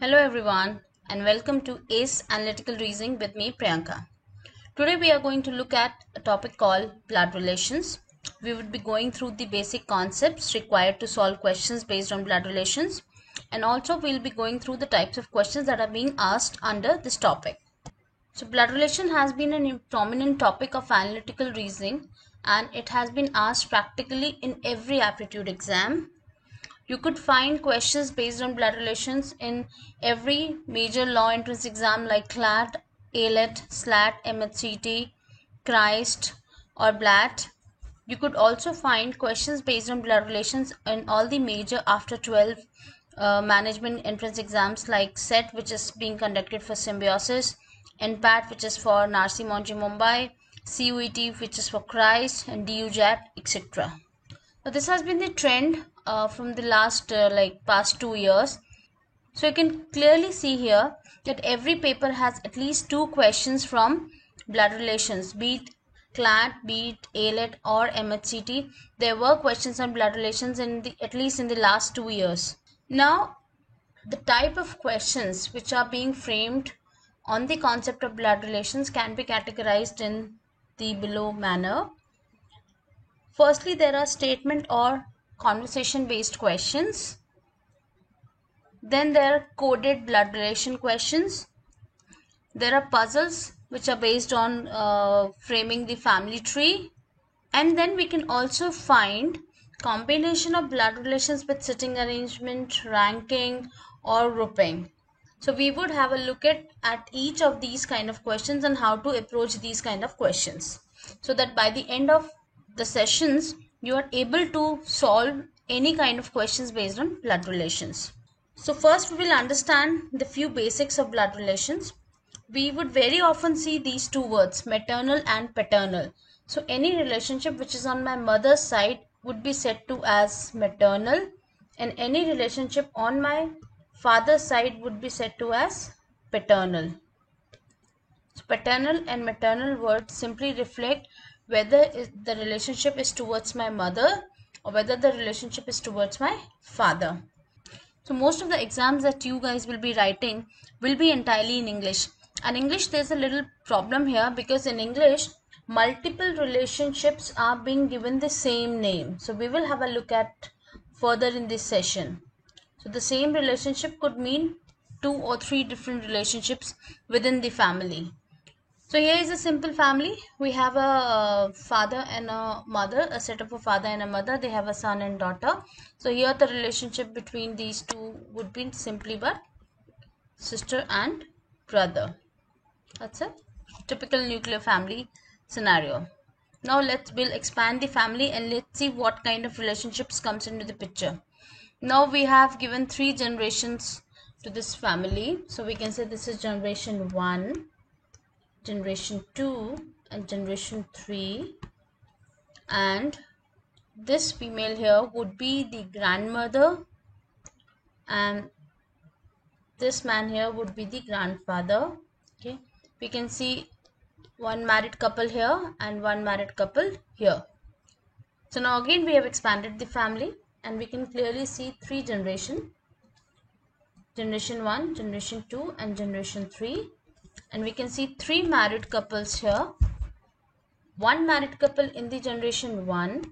Hello everyone and welcome to ACE Analytical Reasoning with me Priyanka. Today we are going to look at a topic called blood relations. We would be going through the basic concepts required to solve questions based on blood relations, and also we'll be going through the types of questions that are being asked under this topic. So blood relation has been a prominent topic of analytical reasoning, and it has been asked practically in every aptitude exam. You could find questions based on blood relations in every major law entrance exam like CLAT, ALET, SLAT, MHCT, CHRIST or BLAT. You could also find questions based on blood relations in all the major after 12 management entrance exams like SET, which is being conducted for Symbiosis, NPAT, which is for Narsi Monji Mumbai, CUET, which is for CHRIST, and DUJAT, etc. Now this has been the trend from the last past 2 years. So you can clearly see here that every paper has at least two questions from blood relations, be it CLAT, be it ALET or MHCT. There were questions on blood relations at least in the last 2 years. Now the type of questions which are being framed on the concept of blood relations can be categorized in the below manner. Firstly, there are statement or conversation based questions. Then there are coded blood relation questions. There are puzzles which are based on framing the family tree. And then we can also find combination of blood relations with sitting arrangement, ranking or grouping. So we would have a look at each of these kind of questions and how to approach these kind of questions, so that by the end of the sessions you are able to solve any kind of questions based on blood relations. So first we will understand the few basics of blood relations. We would very often see these two words, maternal and paternal. So any relationship which is on my mother's side would be said to as maternal, and any relationship on my father's side would be said to as paternal. So paternal and maternal words simply reflect whether the relationship is towards my mother or whether the relationship is towards my father. So most of the exams that you guys will be writing will be entirely in English. And English, there's a little problem here because in English, multiple relationships are being given the same name. So we will have a look at further in this session. So the same relationship could mean 2 or 3 different relationships within the family. So here is a simple family. We have a father and a mother, a set of a father and a mother. They have a son and daughter. So here the relationship between these two would be simply but sister and brother. That's a typical nuclear family scenario. Now we'll expand the family and let's see what kind of relationships comes into the picture. Now we have given 3 generations to this family. So we can say this is generation 1, generation 2 and generation 3, and this female here would be the grandmother and this man here would be the grandfather. Okay, we can see one married couple here and one married couple here. So now again we have expanded the family and we can clearly see 3 generations, generation 1, generation 2 and generation 3, and we can see 3 married couples here. One married couple in the generation 1,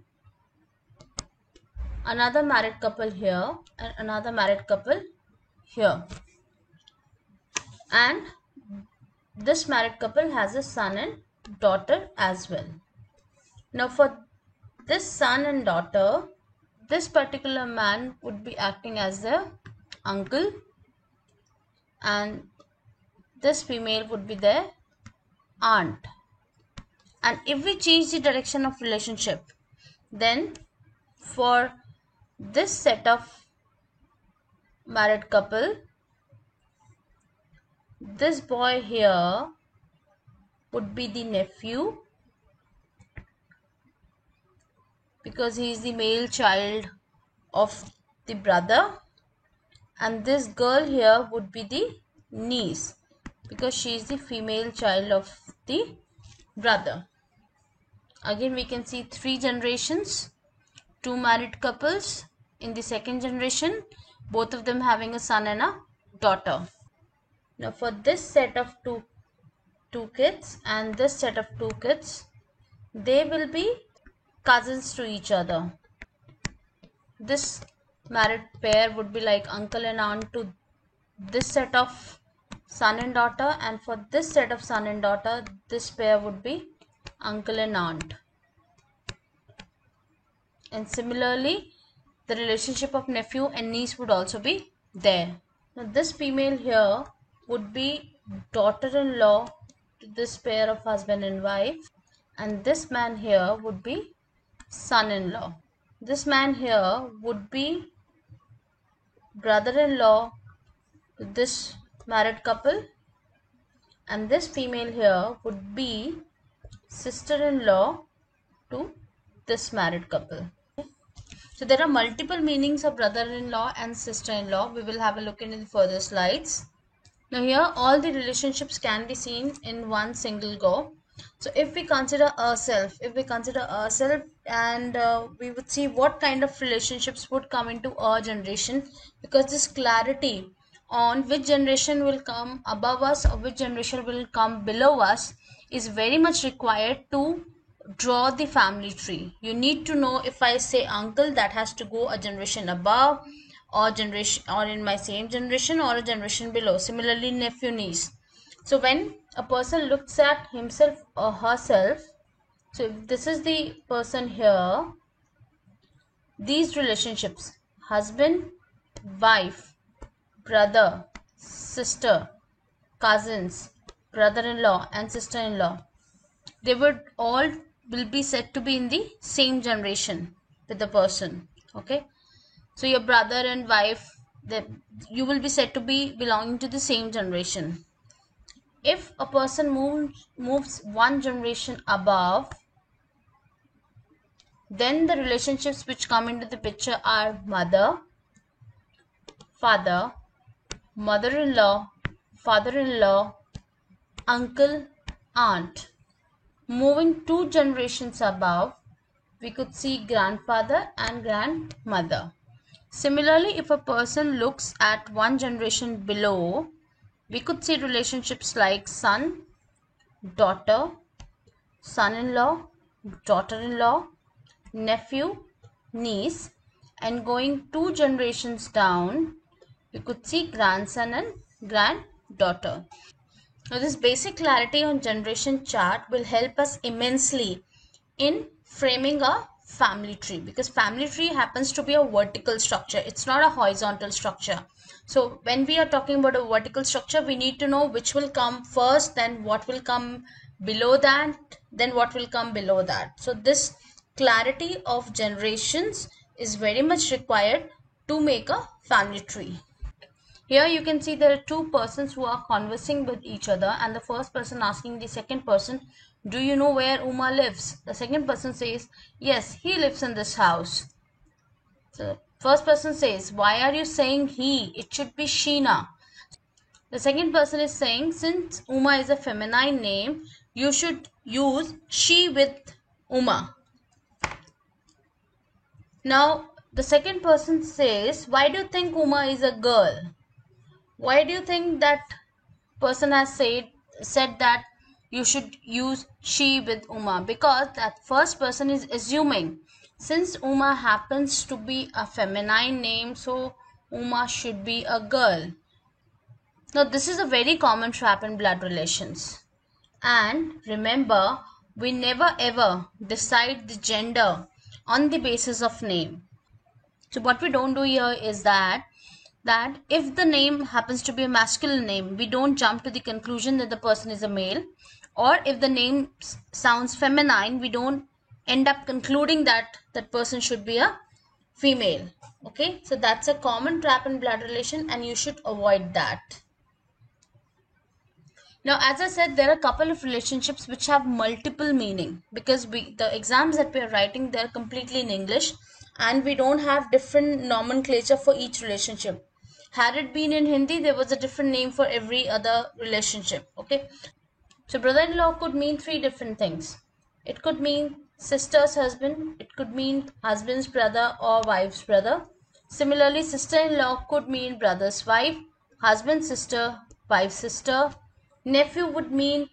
another married couple here and another married couple here, and this married couple has a son and daughter as well. Now for this son and daughter, this particular man would be acting as their uncle and this female would be their aunt. And if we change the direction of relationship, then for this set of married couple, this boy here would be the nephew because he is the male child of the brother, and this girl here would be the niece because she is the female child of the brother. Again we can see 3 generations, 2 married couples in the second generation, both of them having a son and a daughter. Now for this set of two kids and this set of two kids, they will be cousins to each other. This married pair would be like uncle and aunt to this set of son and daughter, and for this set of son and daughter, this pair would be uncle and aunt. And similarly, the relationship of nephew and niece would also be there. Now this female here would be daughter-in-law to this pair of husband and wife, and this man here would be son-in-law. This man here would be brother-in-law to this married couple, and this female here would be sister-in-law to this married couple. So there are multiple meanings of brother-in-law and sister-in-law. We will have a look in the further slides. Now here all the relationships can be seen in one single go. So if we consider ourselves, and we would see what kind of relationships would come into our generation, because this clarity on which generation will come above us or which generation will come below us is very much required to draw the family tree. You need to know, if I say uncle, that has to go a generation above or generation, or in my same generation, or a generation below. Similarly, nephew, niece. So when a person looks at himself or herself, so if this is the person here, these relationships, husband, wife, brother, sister, cousins, brother-in-law and sister-in-law, they would all will be said to be in the same generation with the person. Okay, so your brother and wife, you will be said to be belonging to the same generation. If a person moves one generation above, then the relationships which come into the picture are mother, father, mother-in-law, father-in-law, uncle, aunt. Moving two generations above, we could see grandfather and grandmother. Similarly, if a person looks at one generation below, we could see relationships like son, daughter, son-in-law, daughter-in-law, nephew, niece, and going two generations down, we could see grandson and granddaughter. Now this basic clarity on generation chart will help us immensely in framing a family tree, because family tree happens to be a vertical structure. It's not a horizontal structure. So when we are talking about a vertical structure, we need to know which will come first, then what will come below that, then what will come below that. So this clarity of generations is very much required to make a family tree. Here you can see there are two persons who are conversing with each other, and the first person asking the second person, do you know where Uma lives? The second person says, yes, he lives in this house. So first person says, why are you saying he? It should be Sheena. The second person is saying, since Uma is a feminine name, you should use she with Uma. Now the second person says, why do you think Uma is a girl? Why do you think that person has said that you should use she with Uma? Because that first person is assuming, since Uma happens to be a feminine name, so Uma should be a girl. Now this is a very common trap in blood relations. And remember, we never ever decide the gender on the basis of name. So what we don't do here is that if the name happens to be a masculine name, we don't jump to the conclusion that the person is a male, or if the name sounds feminine, we don't end up concluding that that person should be a female. Okay, so that's a common trap in blood relation and you should avoid that. Now, as I said, there are a couple of relationships which have multiple meaning, because the exams that we are writing, they're completely in English and we don't have different nomenclature for each relationship. Had it been in Hindi, there was a different name for every other relationship. Okay, so brother-in-law could mean three different things. It could mean sister's husband, it could mean husband's brother or wife's brother. Similarly, sister-in-law could mean brother's wife, husband sister, wife sister. Nephew would mean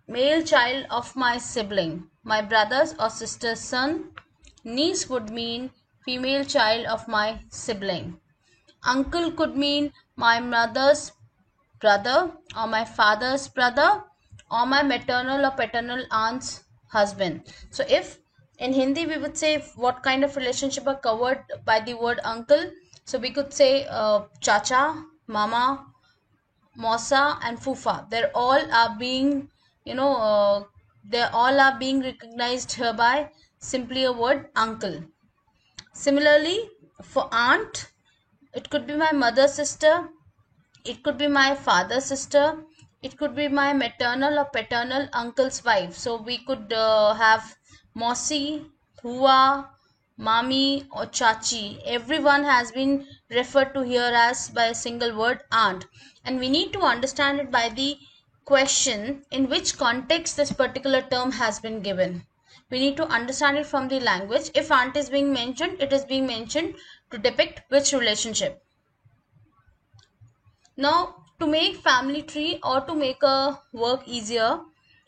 male child of my sibling, my brother's or sister's son. Niece would mean female child of my sibling. Uncle could mean my mother's brother or my father's brother or my maternal or paternal aunt's husband. So if in Hindi we would say what kind of relationship are covered by the word uncle. So we could say chacha, mama, Mosa and Fufa. They're all are being, they all are being recognized here by simply a word uncle. Similarly, for aunt, it could be my mother's sister, it could be my father's sister, it could be my maternal or paternal uncle's wife. So we could have Mosi, Hua, Mami or Chachi. Everyone has been referred to here as by a single word aunt. And we need to understand it by the question in which context this particular term has been given. We need to understand it from the language. If aunt is being mentioned, it is being mentioned to depict which relationship. Now, to make family tree or to make a work easier,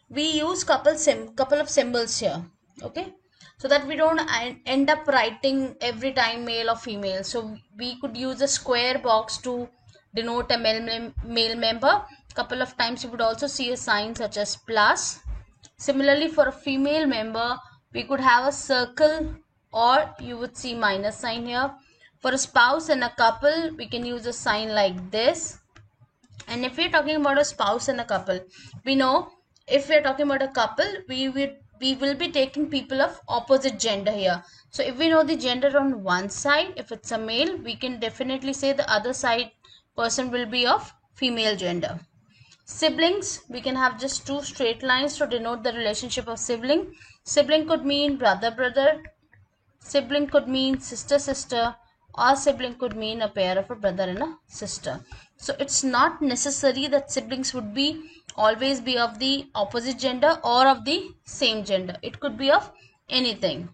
we use couple of symbols here. Okay, so that we don't end up writing every time male or female. So we could use a square box to denote a male member. Couple of times you would also see a sign such as plus. Similarly, for a female member, we could have a circle or you would see minus sign here. For a spouse and a couple, we can use a sign like this. And if we're talking about a spouse and a couple, we know if we're talking about a couple, we will be taking people of opposite gender here. So if we know the gender on one side, if it's a male, we can definitely say the other side person will be of female gender. Siblings, we can have just two straight lines to denote the relationship of sibling. Sibling could mean brother brother, sibling could mean sister sister, or sibling could mean a pair of a brother and a sister. So it's not necessary that siblings would be always be of the opposite gender or of the same gender. It could be of anything.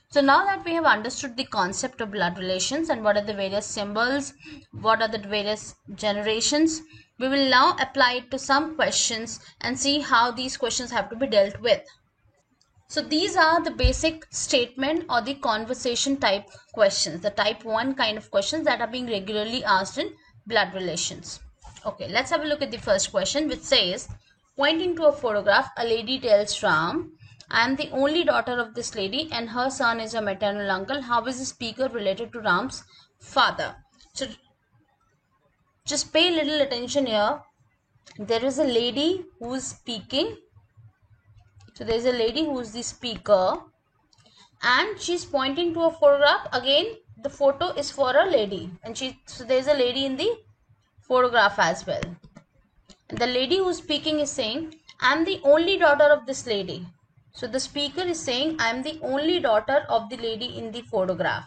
So now that we have understood the concept of blood relations and what are the various symbols, what are the various generations, we will now apply it to some questions and see how these questions have to be dealt with. So these are the basic statement or the conversation type questions, the type 1 kind of questions that are being regularly asked in blood relations. Okay, let's have a look at the first question, which says, pointing to a photograph, a lady tells Ram, I am the only daughter of this lady and her son is a maternal uncle. How is the speaker related to Ram's father? So just pay little attention here. There is a lady who is speaking. So there is a lady who is the speaker and she's pointing to a photograph. Again, the photo is for a lady and so there is a lady in the photograph as well. And the lady who's speaking is saying, I'm the only daughter of this lady. So the speaker is saying, I'm the only daughter of the lady in the photograph.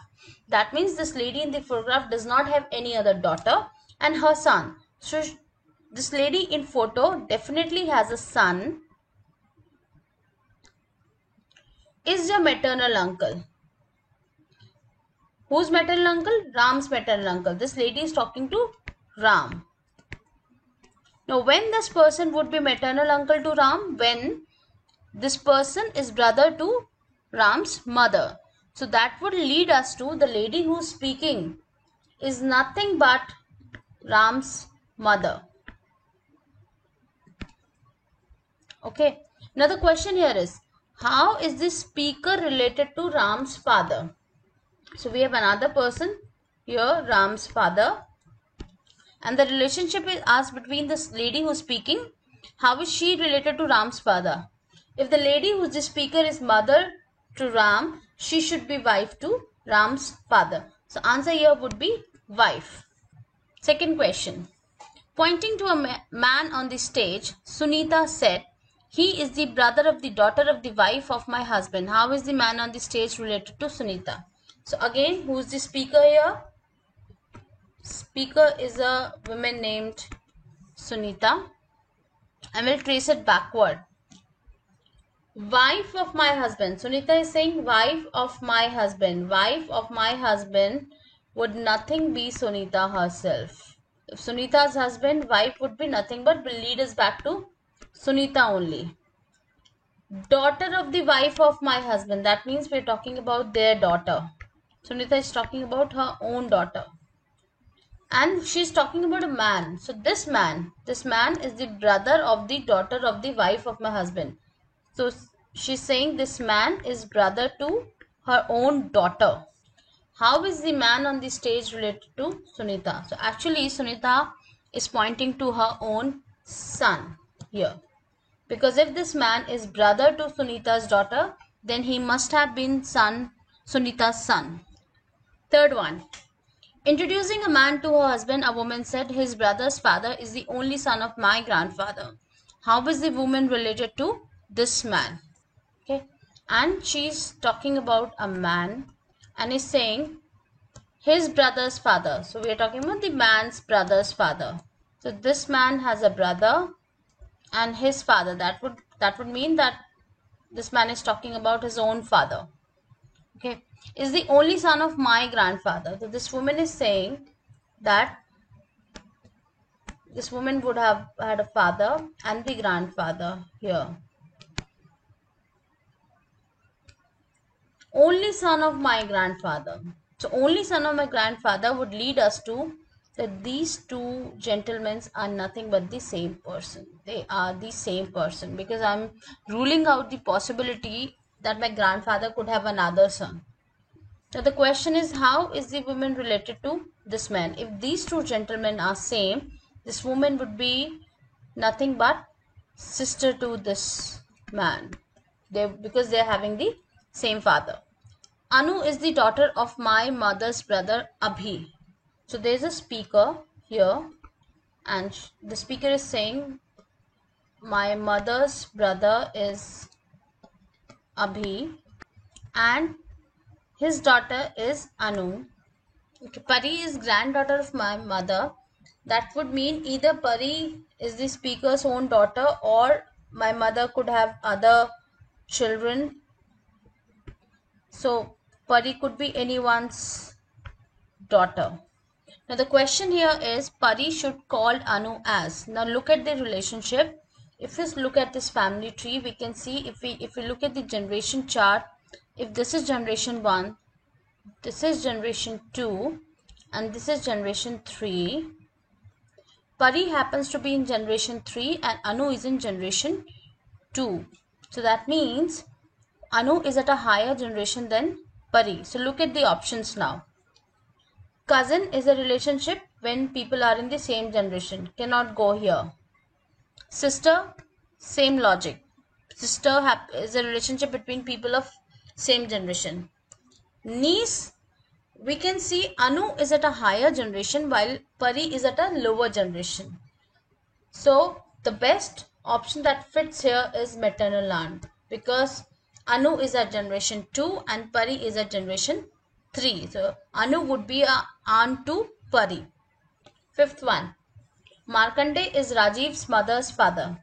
That means this lady in the photograph does not have any other daughter and her son. So this lady in photo definitely has a son. Is your maternal uncle. Whose maternal uncle? Ram's maternal uncle. This lady is talking to Ram. Now, when this person would be maternal uncle to Ram? When this person is brother to Ram's mother. So that would lead us to the lady who is speaking is nothing but Ram's mother. Okay. Now the question here is, how is this speaker related to Ram's father? So we have another person here, Ram's father. And the relationship is asked between this lady who is speaking. How is she related to Ram's father? If the lady who is the speaker is mother to Ram, she should be wife to Ram's father. So answer here would be wife. Second question. Pointing to a man on the stage, Sunita said, he is the brother of the daughter of the wife of my husband. How is the man on the stage related to Sunita? So again, who is the speaker here? Speaker is a woman named Sunita. And we'll trace it backward. Wife of my husband. Sunita is saying wife of my husband. Wife of my husband would nothing be Sunita herself. If Sunita's husband, wife would be nothing but will lead us back to Sunita only. Daughter of the wife of my husband. That means we're talking about their daughter. Sunita is talking about her own daughter. And she's talking about a man. So this man is the brother of the daughter of the wife of my husband. So she's saying this man is brother to her own daughter. How is the man on the stage related to Sunita? So actually Sunita is pointing to her own son here. Because if this man is brother to Sunita's daughter, then he must have been Sunita's son. Third one. Introducing a man to her husband, a woman said, his brother's father is the only son of my grandfather. How is the woman related to this man? Okay. And she's talking about a man and is saying his brother's father. So we are talking about the man's brother's father. So this man has a brother and his father. That would mean that this man is talking about his own father. Okay, is the only son of my grandfather. So this woman is saying that this woman would have had a father and the grandfather here. Only son of my grandfather. So only son of my grandfather would lead us to that these two gentlemen are nothing but the same person. They are the same person, because I'm ruling out the possibility that my grandfather could have another son. Now the question is, how is the woman related to this man? If these two gentlemen are same, this woman would be nothing but sister to this man. Because they are having the same father. Anu is the daughter of my mother's brother Abhi. So there is a speaker here, and the speaker is saying my mother's brother is Abhi and his daughter is Anu. Okay, Pari is granddaughter of my mother. That would mean either Pari is the speaker's own daughter, or my mother could have other children. So Pari could be anyone's daughter. Now the question here is, Pari should call Anu as. Now look at the relationship. If we look at this family tree, we can see if we look at the generation chart, if this is generation 1, this is generation 2, and this is generation 3. Pari happens to be in generation 3 and Anu is in generation 2. So that means Anu is at a higher generation than Pari. So look at the options now. Cousin is a relationship when people are in the same generation. Cannot go here. Sister, same logic. Sister is a relationship between people of same generation. Niece, we can see Anu is at a higher generation while Pari is at a lower generation. So the best option that fits here is maternal aunt, because Anu is at generation 2 and Pari is at generation 3. So Anu would be a aunt to Pari. Fifth one, Markandeya is Rajiv's mother's father.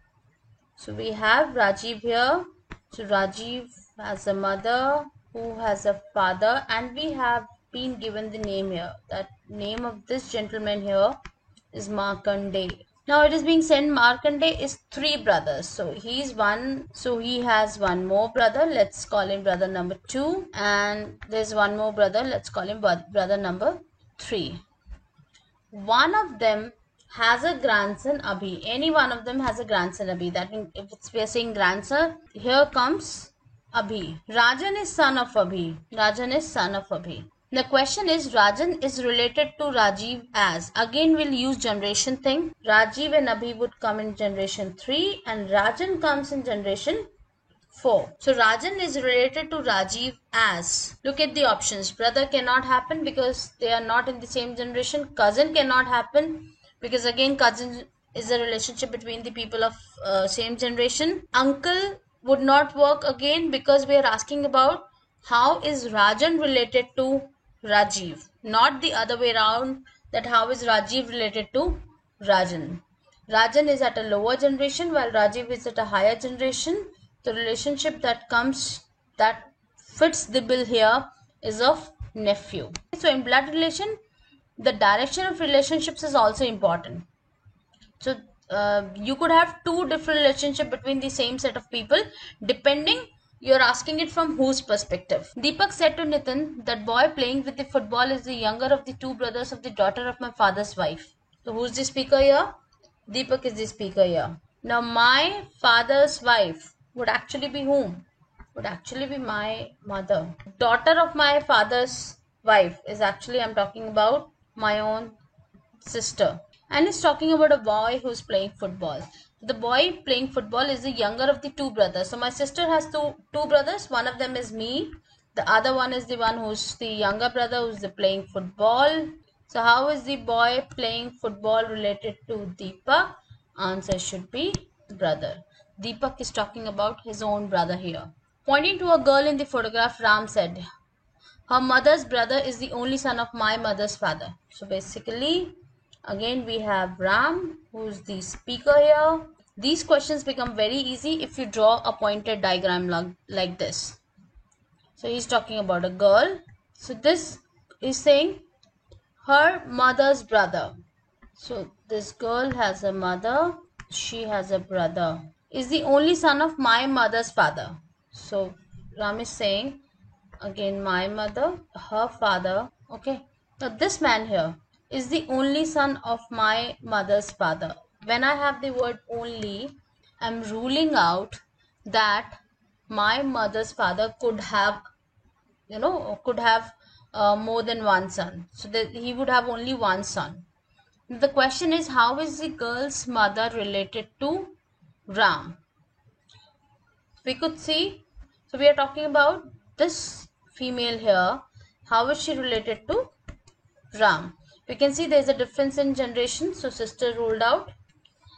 So we have Rajiv here. So Rajiv has a mother who has a father, and we have been given the name here. That name of this gentleman here is Markandeya. Now it is being said Markandeya is 3 brothers. So he's one. So he has one more brother. Let's call him brother number 2. And there's one more brother. Let's call him brother number 3. One of them has a grandson Abhi. Any one of them has a grandson Abhi. That means if we are saying grandson, here comes Abhi. Rajan is son of Abhi. Rajan is son of Abhi. The question is, Rajan is related to Rajiv as. Again we'll use generation thing. Rajiv and Abhi would come in generation 3 and Rajan comes in generation 4. So Rajan is related to Rajiv as. Look at the options. Brother cannot happen because they are not in the same generation. Cousin cannot happen because again cousin is a relationship between the people of same generation. Uncle would not work again because we are asking about how is Rajan related to Rajiv. Not the other way around, that how is Rajiv related to Rajan. Rajan is at a lower generation while Rajiv is at a higher generation. The relationship that fits the bill here is of nephew. So in blood relation, the direction of relationships is also important. So you could have two different relationships between the same set of people, depending you're asking it from whose perspective. Deepak said to Nitin that boy playing with the football is the younger of the two brothers of the daughter of my father's wife. So who's the speaker here? Deepak is the speaker here. Now my father's wife would actually be whom? Would actually be my mother. Daughter of my father's wife is actually, I'm talking about my own sister. And he's talking about a boy who's playing football. The boy playing football is the younger of the two brothers. So my sister has two brothers. One of them is me. The other one is the one who's the younger brother who's the playing football. So how is the boy playing football related to Deepak? Answer should be brother. Deepak is talking about his own brother here. Pointing to a girl in the photograph, Ram said, her mother's brother is the only son of my mother's father. So basically, again we have Ram, who's the speaker here. These questions become very easy if you draw a pointed diagram like this. So he's talking about a girl. So this is saying her mother's brother. So this girl has a mother, she has a brother, is the only son of my mother's father. So Ram is saying, again my mother, her father. Okay, now this man here is the only son of my mother's father. When I have the word only, I'm ruling out that my mother's father could have, could have more than one son. So that he would have only one son. The question is, how is the girl's mother related to Ram? We could see, so we are talking about this female here. How is she related to Ram? We can see there is a difference in generation, so sister ruled out,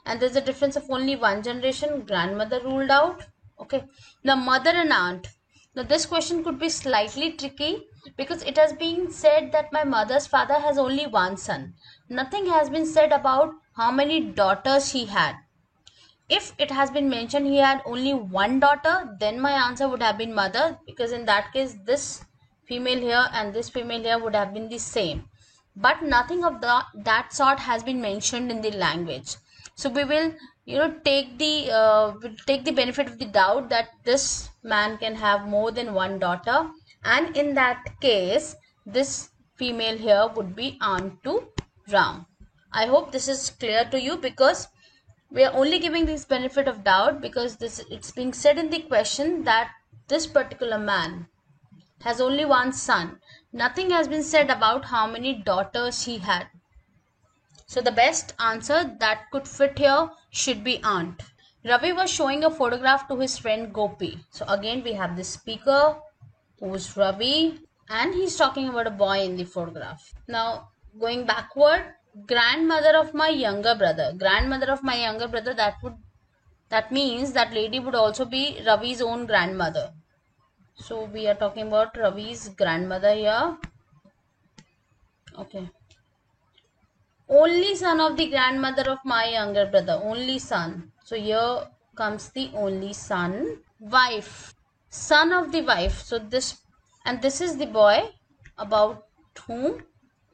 and there's a difference of only one generation, grandmother ruled out. Okay, now mother and aunt. Now this question could be slightly tricky because it has been said that my mother's father has only one son. Nothing has been said about how many daughters he had. If it has been mentioned he had only one daughter, then my answer would have been mother, because in that case this female here and this female here would have been the same. But nothing of that sort has been mentioned in the language. So we will take the benefit of the doubt that this man can have more than one daughter, and in that case this female here would be aunt to Ram. I hope this is clear to you, because we are only giving this benefit of doubt because it's being said in the question that this particular man has only one son. Nothing has been said about how many daughters he had. So the best answer that could fit here should be aunt. Ravi was showing a photograph to his friend Gopi. So again we have the speaker who's Ravi, and he's talking about a boy in the photograph. Now going backward, grandmother of my younger brother. Grandmother of my younger brother, that means that lady would also be Ravi's own grandmother. So we are talking about Ravi's grandmother here. Okay. Only son of the grandmother of my younger brother. Only son. So here comes the only son. Wife. Son of the wife. So this is the boy about whom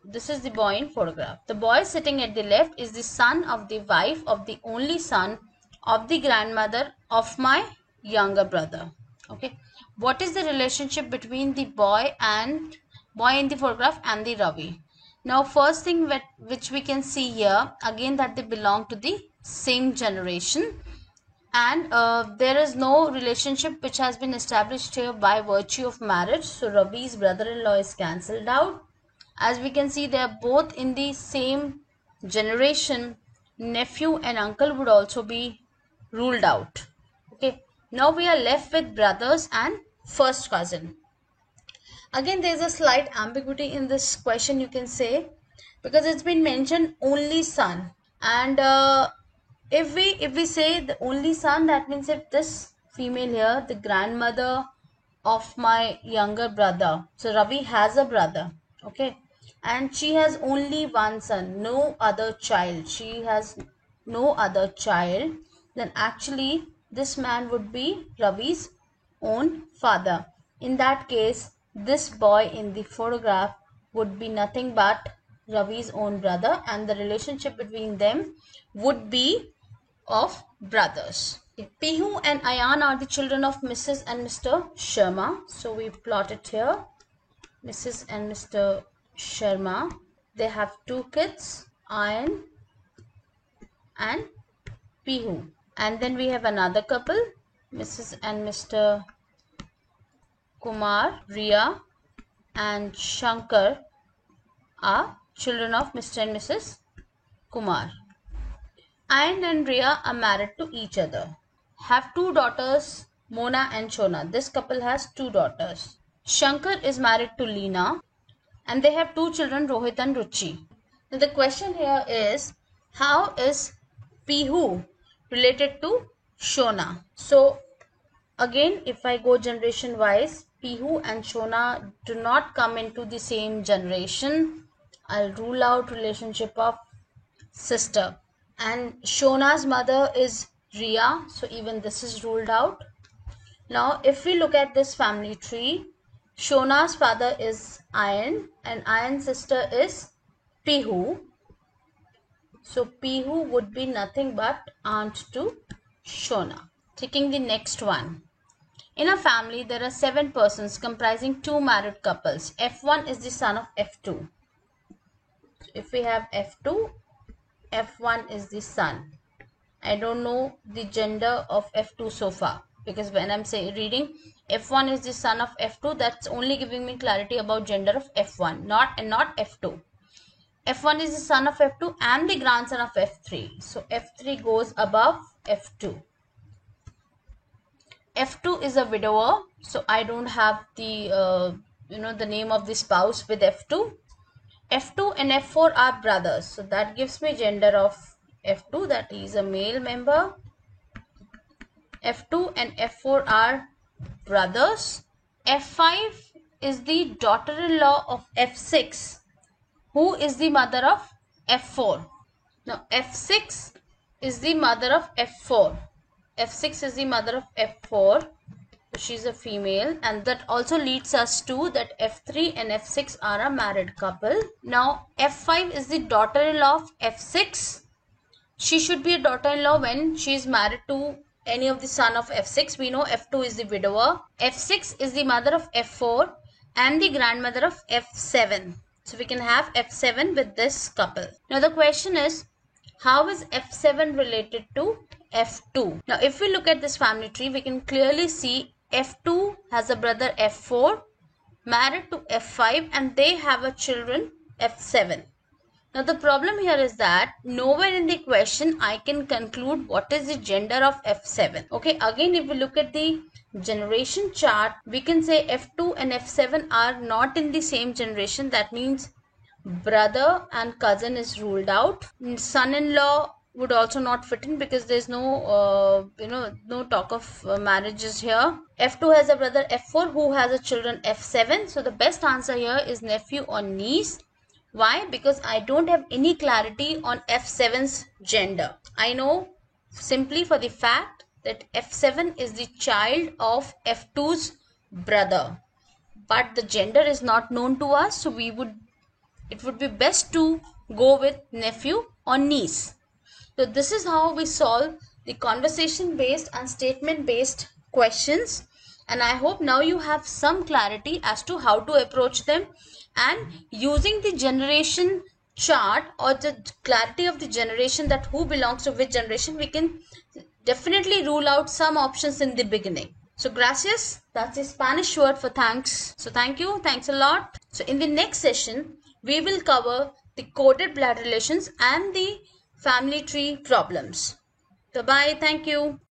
this is the boy in photograph. The boy sitting at the left is the son of the wife of the only son of the grandmother of my younger brother. Okay. What is the relationship between the boy in the photograph and the Ravi? Now first thing which we can see here, again that they belong to the same generation, and there is no relationship which has been established here by virtue of marriage. So Ravi's brother-in-law is cancelled out. As we can see, they are both in the same generation. Nephew and uncle would also be ruled out. Okay, now we are left with brothers and first cousin. Again there is a slight ambiguity in this question, you can say, because it's been mentioned only son, and if we say the only son, that means if this female here, the grandmother of my younger brother, so Ravi has a brother, okay, and she has only one son, no other child, she has no other child, then actually this man would be Ravi's own father. In that case this boy in the photograph would be nothing but Ravi's own brother, and the relationship between them would be of brothers. Pihu and Ayan are the children of Mrs. and Mr. Sharma. So we plot it here. Mrs. and Mr. Sharma. They have two kids, Ayan and Pihu. And then we have another couple, Mrs. and Mr. Kumar, Riya and Shankar are children of Mr. and Mrs. Kumar. Ayan and Riya are married to each other. Have two daughters, Mona and Shona. This couple has two daughters. Shankar is married to Leena and they have two children, Rohit and Ruchi. Now the question here is, how is Pihu related to Shona? So again, if I go generation wise, Pihu and Shona do not come into the same generation. I'll rule out relationship of sister. And Shona's mother is Riya, so even this is ruled out. Now if we look at this family tree, Shona's father is Ayan and Ayan's sister is Pihu. So Pihu would be nothing but aunt to Shona. Taking the next one. In a family, there are 7 persons comprising 2 married couples. F1 is the son of F2. So if we have F2, F1 is the son. I don't know the gender of F2 so far, because when I'm reading F1 is the son of F2, that's only giving me clarity about gender of F1, not F2. F1 is the son of F2 and the grandson of F3. So F3 goes above F2. F2 is a widower, so I don't have the the name of the spouse with F2. F2 and F4 are brothers, so that gives me gender of F2, that is a male member. F2 and F4 are brothers. F5 is the daughter-in-law of F6, who is the mother of F4. Now F6 is the mother of F4. F6 is the mother of F4. She's a female, and that also leads us to that F3 and F6 are a married couple. Now F5 is the daughter-in-law of F6. She should be a daughter-in-law when she is married to any of the son of F6. We know F2 is the widower. F6 is the mother of F4 and the grandmother of F7. So we can have F7 with this couple. Now the question is, how is F7 related to F2? Now if we look at this family tree, we can clearly see F2 has a brother F4 married to F5 and they have a children F7. Now the problem here is that nowhere in the question I can conclude what is the gender of F7. Okay, again if we look at the generation chart, we can say F2 and F7 are not in the same generation. That means brother and cousin is ruled out. Son-in-law would also not fit in because there's no no talk of marriages here. F2 has a brother F4 who has a children F7. So the best answer here is nephew or niece. Why? Because I don't have any clarity on F7's gender. I know simply for the fact that F7 is the child of F2's brother, but the gender is not known to us, so it would be best to go with nephew or niece. So this is how we solve the conversation based and statement based questions, and I hope now you have some clarity as to how to approach them, and using the generation chart or the clarity of the generation, that who belongs to which generation, we can definitely rule out some options in the beginning. So gracias, that's the Spanish word for thanks. So thank you, thanks a lot. So in the next session, we will cover the coded blood relations and the family tree problems. So bye, thank you.